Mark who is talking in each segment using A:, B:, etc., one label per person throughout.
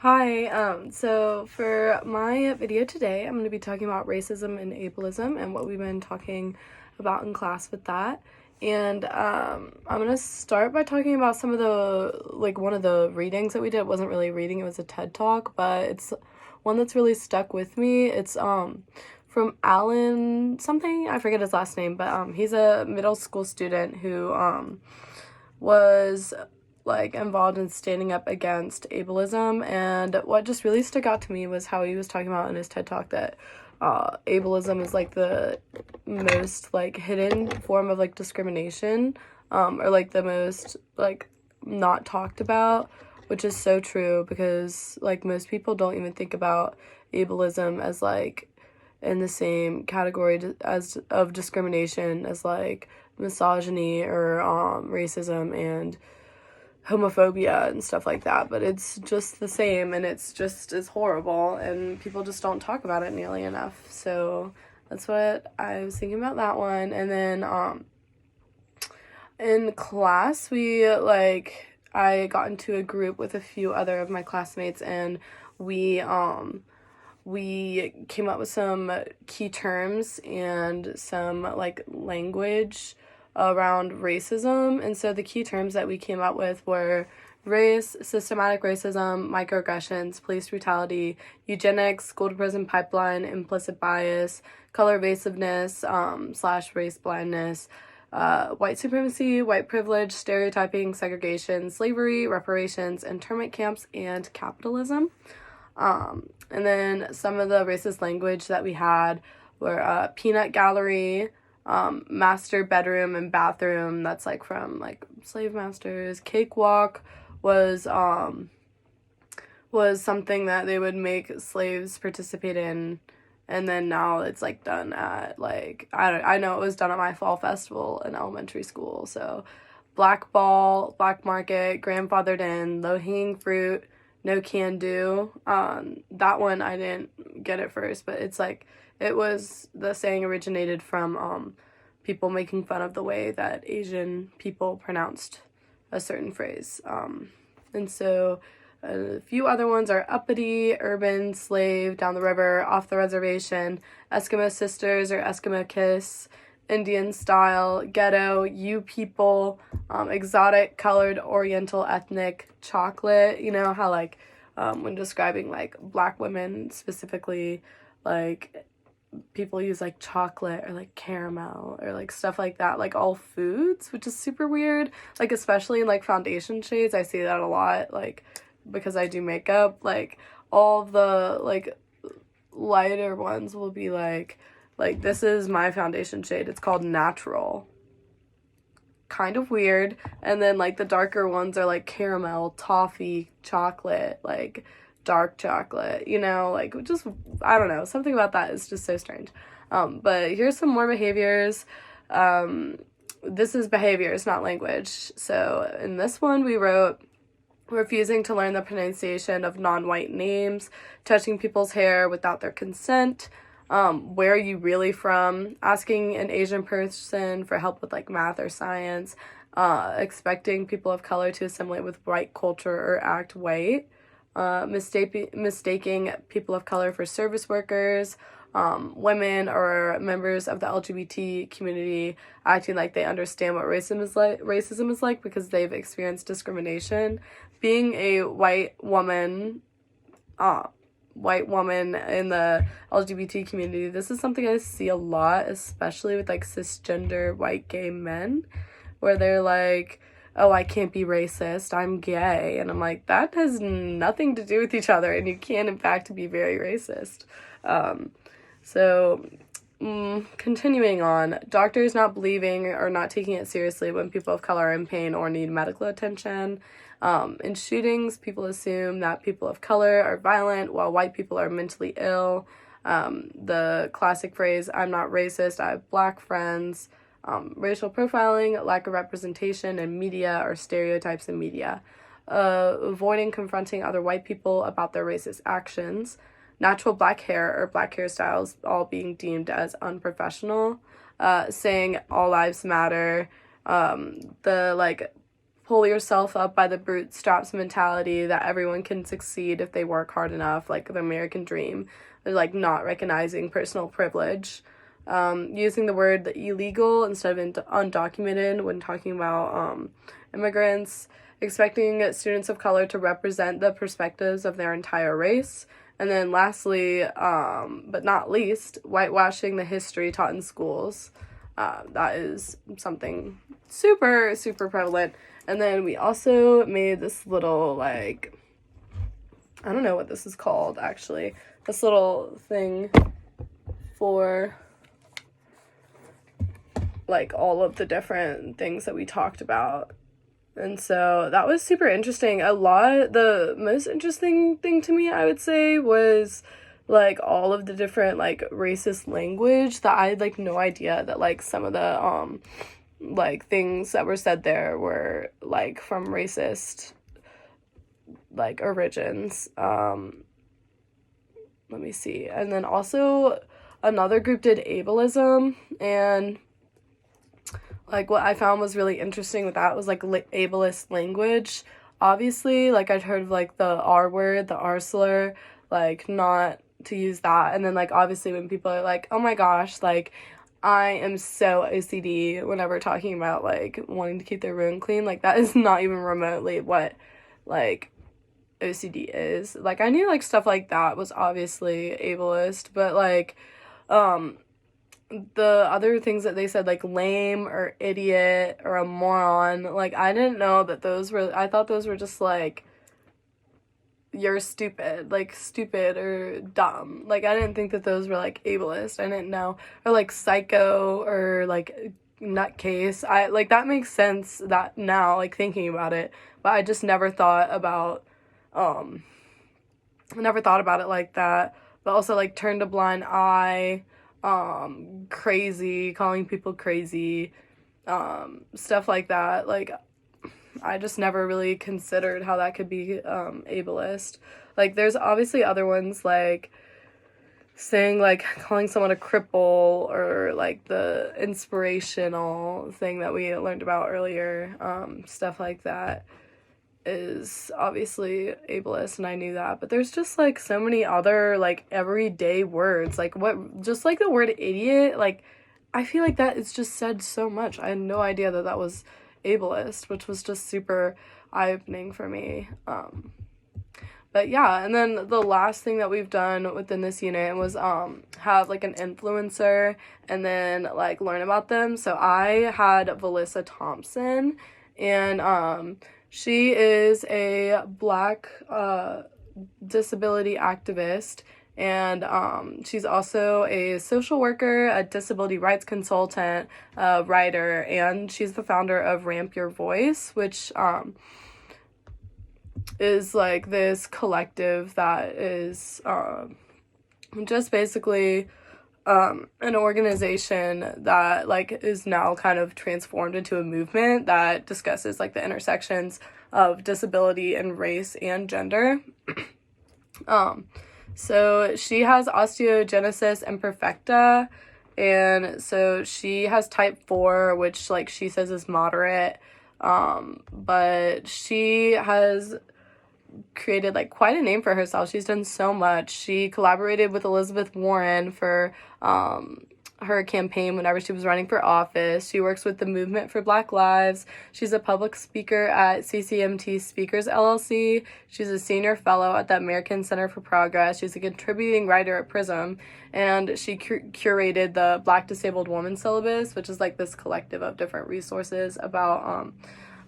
A: Hi, so for my video today, I'm going to be talking about racism and ableism and what we've been talking about in class with that. And I'm going to start by talking about some of one of the readings that we did. It wasn't really a reading, it was a TED Talk, but it's one that's really stuck with me. It's from Alan something, I forget his last name, but he's a middle school student who was involved in standing up against ableism. And what just really stuck out to me was how he was talking about in his TED Talk that ableism is the most hidden form of discrimination, or the most not talked about, which is so true because most people don't even think about ableism as in the same category as of discrimination as misogyny or racism and homophobia and stuff like that, but it's just the same and it's just as horrible and people just don't talk about it nearly enough. So that's what I was thinking about that one. And then in class I got into a group with a few other of my classmates, and we came up with some key terms and some language around racism. And so the key terms that we came up with were race, systematic racism, microaggressions, police brutality, eugenics, school to prison pipeline, implicit bias, color evasiveness / race blindness, white supremacy, white privilege, stereotyping, segregation, slavery, reparations, internment camps, and capitalism. And then some of the racist language that we had were peanut gallery, master bedroom and bathroom, that's from slave masters. Cakewalk was something that they would make slaves participate in, and then now it's done at I know it was done at my fall festival in elementary school. So black ball, black market, grandfathered in, low hanging fruit, no can do. That one I didn't get at first, but it's it was, the saying originated from people making fun of the way that Asian people pronounced a certain phrase. And so a few other ones are uppity, urban, slave, down the river, off the reservation, Eskimo sisters or Eskimo kiss, Indian style, ghetto, you people, exotic, colored, oriental, ethnic, chocolate. You know how when describing black women specifically, people use chocolate or caramel or stuff like that, all foods, which is super weird, especially in foundation shades. I see that a lot, because I do makeup, all of the lighter ones will be this is my foundation shade, it's called natural. Kind of weird. And then the darker ones are caramel, toffee, chocolate, dark chocolate, just, I don't know, something about that is just so strange. But here's some more behaviors. This is behaviors, not language. So in this one we wrote refusing to learn the pronunciation of non-white names, touching people's hair without their consent, where are you really from, asking an Asian person for help with math or science, expecting people of color to assimilate with white culture or act white, mistaking people of color for service workers, women or members of the LGBT community acting like they understand what racism is like because they've experienced discrimination, being a white woman in the LGBT community. This is something I see a lot, especially with cisgender white gay men, where they're oh, I can't be racist, I'm gay. And I'm that has nothing to do with each other, and you can, in fact, be very racist. Continuing on, doctors not believing or not taking it seriously when people of color are in pain or need medical attention. In shootings, people assume that people of color are violent while white people are mentally ill. The classic phrase, I'm not racist, I have black friends. Racial profiling, lack of representation in media or stereotypes in media, avoiding confronting other white people about their racist actions, natural black hair or black hairstyles all being deemed as unprofessional, saying all lives matter, the pull yourself up by the bootstraps mentality that everyone can succeed if they work hard enough, like the American dream. They're like not recognizing personal privilege. Using the word illegal instead of undocumented when talking about immigrants, expecting students of color to represent the perspectives of their entire race. And then lastly, but not least, whitewashing the history taught in schools. That is something super, super prevalent. And then we also made this little, like, I don't know what this is called, actually. This little thing for, like, all of the different things that we talked about. And so that was super interesting. The most interesting thing to me, I would say, was, like, all of the different, like, racist language that I had, like, no idea that, like, some of the, like, things that were said there were, like, from racist, like, origins. Let me see. And then also another group did ableism, and, like, what I found was really interesting with that was, like, ableist language. Obviously, like, I'd heard of, like, the R word, the R slur, like, not to use that. And then, like, obviously when people are like, oh my gosh, like, I am so OCD whenever talking about, like, wanting to keep their room clean. Like, that is not even remotely what, like, OCD is. Like, I knew, like, stuff like that was obviously ableist, but, like, the other things that they said, like, lame or idiot or a moron, like, I didn't know that those were, I thought those were just, like, you're stupid, like, stupid or dumb. Like, I didn't think that those were, like, ableist. I didn't know. Or, like, psycho or, like, nutcase. Like, that makes sense that now, like, thinking about it. But I just never thought about it like that. But also, like, turned a blind eye, crazy, calling people crazy, stuff like that. Like, I just never really considered how that could be ableist. Like, there's obviously other ones, like saying, like, calling someone a cripple, or, like, the inspirational thing that we learned about earlier, stuff like that is obviously ableist, and I knew that. But there's just, like, so many other, like, everyday words, like, just, like, the word idiot, like, I feel like that is just said so much. I had no idea that that was ableist, which was just super eye-opening for me. But yeah, and then the last thing that we've done within this unit was have, like, an influencer and then, like, learn about them. So I had Valissa Thompson, and she is a Black disability activist, and she's also a social worker, a disability rights consultant, writer, and she's the founder of Ramp Your Voice, which is, like, this collective that is just basically an organization that, like, is now kind of transformed into a movement that discusses, like, the intersections of disability and race and gender. So she has osteogenesis imperfecta, and so she has type 4, which, like, she says is moderate, but she has created, like, quite a name for herself. She's done so much. She collaborated with Elizabeth Warren for her campaign whenever she was running for office. She works with the Movement for Black Lives. She's a public speaker at CCMT Speakers LLC. She's a senior fellow at the American Center for Progress. She's a contributing writer at Prism, and she curated the Black Disabled Woman Syllabus, which is, like, this collective of different resources about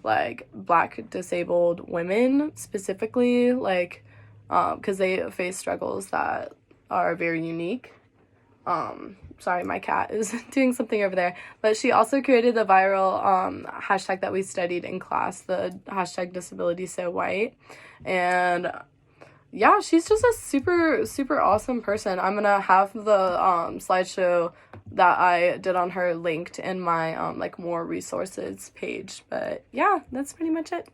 A: like, Black disabled women specifically, like, because they face struggles that are very unique. Sorry, my cat is doing something over there. But she also created the viral hashtag that we studied in class, the hashtag disability so white. And yeah, she's just a super, super awesome person. I'm gonna have the slideshow that I did on her linked in my like, more resources page. But yeah, that's pretty much it.